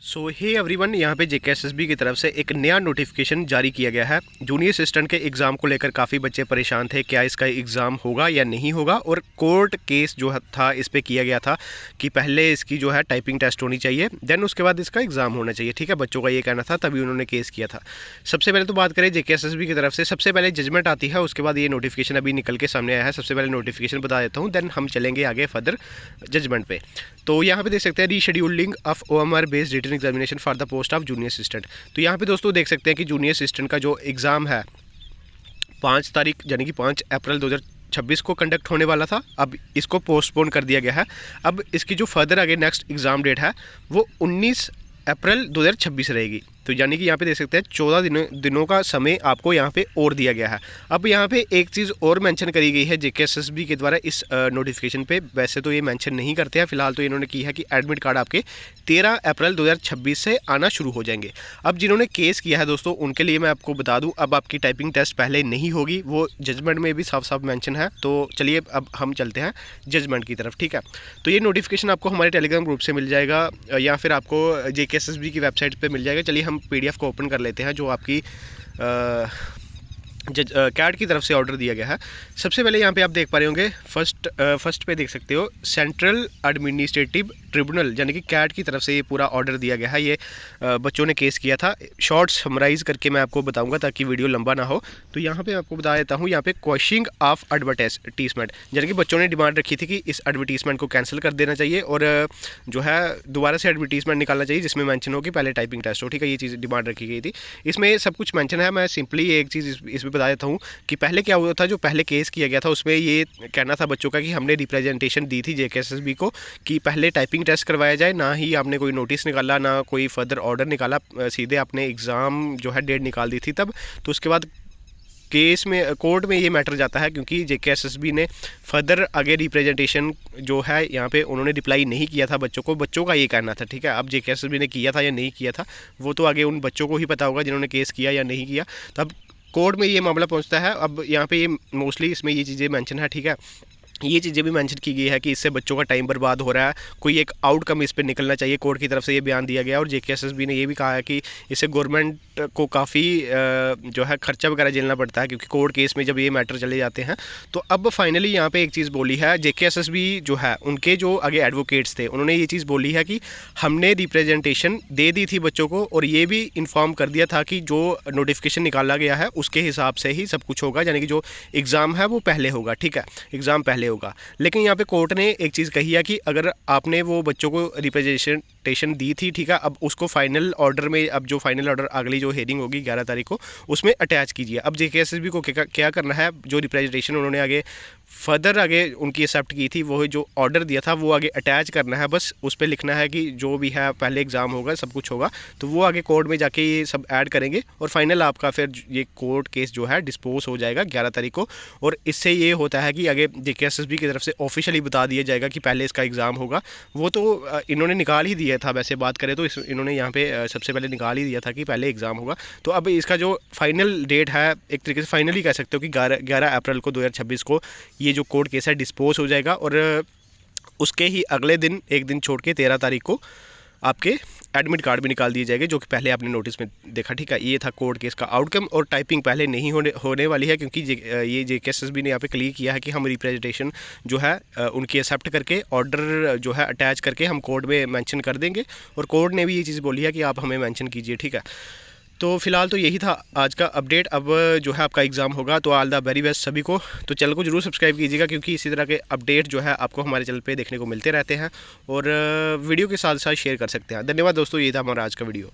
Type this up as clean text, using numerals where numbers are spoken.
सो hey everyone, यहाँ पे JKSSB की तरफ से एक नया नोटिफिकेशन जारी किया गया है। जूनियर असिस्टेंट के एग्ज़ाम को लेकर काफ़ी बच्चे परेशान थे, क्या इसका एग्ज़ाम होगा या नहीं होगा। और कोर्ट केस जो था इस पे किया गया था कि पहले इसकी जो है टाइपिंग टेस्ट होनी चाहिए, देन उसके बाद इसका एग्ज़ाम होना चाहिए। ठीक है, बच्चों का ये कहना था, तभी उन्होंने केस किया था। सबसे पहले तो बात करें जेकेएसएसबी की तरफ से, सबसे पहले जजमेंट आती है, उसके बाद ये नोटिफिकेशन अभी निकल के सामने आया है। सबसे पहले नोटिफिकेशन बता देता हूँ, देन हम चलेंगे आगे फर्दर जजमेंट पे। तो यहाँ पे देख सकते हैं rescheduling of OMR based written examination for the post of junior assistant. तो यहाँ पे दोस्तों देख सकते हैं कि जूनियर असिस्टेंट का जो एग्ज़ाम है 5 तारीख यानी कि 5 अप्रैल 2026 को कंडक्ट होने वाला था। अब इसको पोस्टपोन कर दिया गया है। अब इसकी जो फर्दर आगे नेक्स्ट एग्ज़ाम डेट है वो 19 अप्रैल 2026 रहेगी। तो यानी कि यहाँ पे देख सकते हैं 14 दिनों का समय आपको यहाँ पे और दिया गया है। अब यहाँ पे एक चीज़ और मेंशन करी गई है जेकेएसएसबी के द्वारा इस नोटिफिकेशन पे। वैसे तो ये मेंशन नहीं करते हैं, फिलहाल तो इन्होंने की है कि एडमिट कार्ड आपके 13 अप्रैल 2026 से आना शुरू हो जाएंगे। अब जिन्होंने केस किया है दोस्तों, उनके लिए मैं आपको बता दूँ, अब आपकी टाइपिंग टेस्ट पहले नहीं होगी, वो जजमेंट में भी साफ साफ मैंशन है। तो चलिए अब हम चलते हैं जजमेंट की तरफ। ठीक है, तो ये नोटिफिकेशन आपको हमारे टेलीग्राम ग्रुप से मिल जाएगा या फिर आपको जेकेएसएसबी की वेबसाइट पर मिल जाएगा। चलिए हम पीडीएफ को ओपन कर लेते हैं जो आपकी कैट की तरफ से ऑर्डर दिया गया है। सबसे पहले यहाँ पे आप देख पा रहे होंगे फर्स्ट पे देख सकते हो सेंट्रल एडमिनिस्ट्रेटिव ट्रिब्यूनल, यानी कि कैट की तरफ से ये पूरा ऑर्डर दिया गया है। ये बच्चों ने केस किया था। शॉर्ट समराइज़ करके मैं आपको बताऊंगा ताकि वीडियो लंबा ना हो। तो यहाँ पे आपको बता देता हूँ, यहाँ पे क्वेश्चनिंग ऑफ एडवर्टाइजमेंट, यानी कि बच्चों ने डिमांड रखी थी कि इस एडवर्टीजमेंट को कैंसिल कर देना चाहिए और जो है दोबारा से एडवर्टीजमेंट निकालना चाहिए जिसमें मैंशन हो कि पहले टाइपिंग टेस्ट हो। ठीक है, ये चीज़ डिमांड रखी गई थी। इसमें सब कुछ मैंशन है। मैं सिंपली एक चीज़ इसमें बता देता हूँ कि पहले क्या हुआ था। जो पहले केस किया गया था उसमें ये कहना था बच्चों का कि हमने रिप्रेजेंटेशन दी थी जेकेएसएसबी को कि पहले टाइपिंग टेस्ट करवाया जाए, ना ही आपने कोई नोटिस निकाला, ना कोई फर्दर ऑर्डर निकाला, सीधे आपने एग्ज़ाम जो है डेट निकाल दी थी तब। तो उसके बाद केस में कोर्ट में ये मैटर जाता है क्योंकि जेकेएसएसबी ने फर्दर आगे रिप्रेजेंटेशन जो है यहाँ पे उन्होंने रिप्लाई नहीं किया था बच्चों को। बच्चों का ये कहना था। ठीक है, अब जेकेएसएसबी ने किया था या नहीं किया था वो तो आगे उन बच्चों को ही पता होगा जिन्होंने केस किया या नहीं किया। तब कोर्ट में ये मामला पहुंचता है। अब यहाँ पे ये मोस्टली इसमें ये चीज़ें मेंशन है। ठीक है, ये चीज़ें भी मेंशन की गई है कि इससे बच्चों का टाइम बर्बाद हो रहा है, कोई एक आउटकम इस पर निकलना चाहिए। कोर्ट की तरफ से ये बयान दिया गया और जेकेएसएसबी ने ये भी कहा है कि इससे गवर्नमेंट को काफ़ी जो है खर्चा वगैरह झेलना पड़ता है क्योंकि कोर्ट केस में जब ये मैटर चले जाते हैं। तो अब फाइनली यहाँ पे एक चीज़ बोली है जेकेएसएसबी जो है, उनके जो आगे एडवोकेट्स थे उन्होंने ये चीज़ बोली है कि हमने रिप्रेजेंटेशन दे दी थी बच्चों को और ये भी इन्फॉर्म कर दिया था कि जो नोटिफिकेशन निकाला गया है उसके हिसाब से ही सब कुछ होगा, यानी कि जो एग्ज़ाम है वो पहले होगा। ठीक है, एग्ज़ाम पहले होगा। लेकिन यहाँ पे कोर्ट ने एक चीज़ कही है कि अगर आपने वो बच्चों को रिप्रेजेंटेशन दी थी, ठीक है, अब उसको फाइनल ऑर्डर में, अब जो फाइनल ऑर्डर अगली जो हेयरिंग होगी 11 तारीख को, उसमें अटैच कीजिए। अब जेकेएसएसबी को क्या करना है, जो रिप्रेजेंटेशन उन्होंने आगे फर्दर आगे उनकी एक्सेप्ट की थी वो जो ऑर्डर दिया था वो आगे अटैच करना है। बस उस पर लिखना है कि जो भी है पहले एग्ज़ाम होगा, सब कुछ होगा। तो वो आगे कोर्ट में जाके ये सब ऐड करेंगे और फाइनल आपका फिर ये कोर्ट केस जो है डिस्पोज हो जाएगा 11 तारीख को। और इससे ये होता है कि आगे जेकेएसएसबी की तरफ से ऑफिशियली बता दिया जाएगा कि पहले इसका एग्ज़ाम होगा। वो तो इन्होंने निकाल ही दिया था, वैसे बात करें तो इन्होंने यहाँ पे सबसे पहले निकाल ही दिया था कि पहले एग्ज़ाम होगा। तो अब इसका जो फाइनल डेट है, एक तरीके से फाइनली कह सकते हो कि 11 अप्रैल को 2026 को ये जो कोर्ट केस है डिस्पोज हो जाएगा और उसके ही अगले दिन, एक दिन छोड़ के 13 तारीख को आपके एडमिट कार्ड भी निकाल दिए जाएंगे जो कि पहले आपने नोटिस में देखा। ठीक है, ये था कोर्ट केस का आउटकम। और टाइपिंग पहले नहीं होने वाली है क्योंकि ये जेकेएसएसबी ने यहाँ पे क्लियर किया है कि हम रिप्रेजेंटेशन जो है उनकी एक्सेप्ट करके ऑर्डर जो है अटैच करके हम कोर्ट में मेंशन कर देंगे और कोर्ट ने भी ये चीज़ बोली है कि आप हमें मेंशन कीजिए। ठीक है, तो फिलहाल तो यही था आज का अपडेट। अब जो है आपका एग्ज़ाम होगा, तो ऑल द वेरी बेस्ट सभी को। तो चैनल को जरूर सब्सक्राइब कीजिएगा क्योंकि इसी तरह के अपडेट जो है आपको हमारे चैनल पे देखने को मिलते रहते हैं और वीडियो के साथ साथ शेयर कर सकते हैं। धन्यवाद दोस्तों, ये था हमारा आज का वीडियो।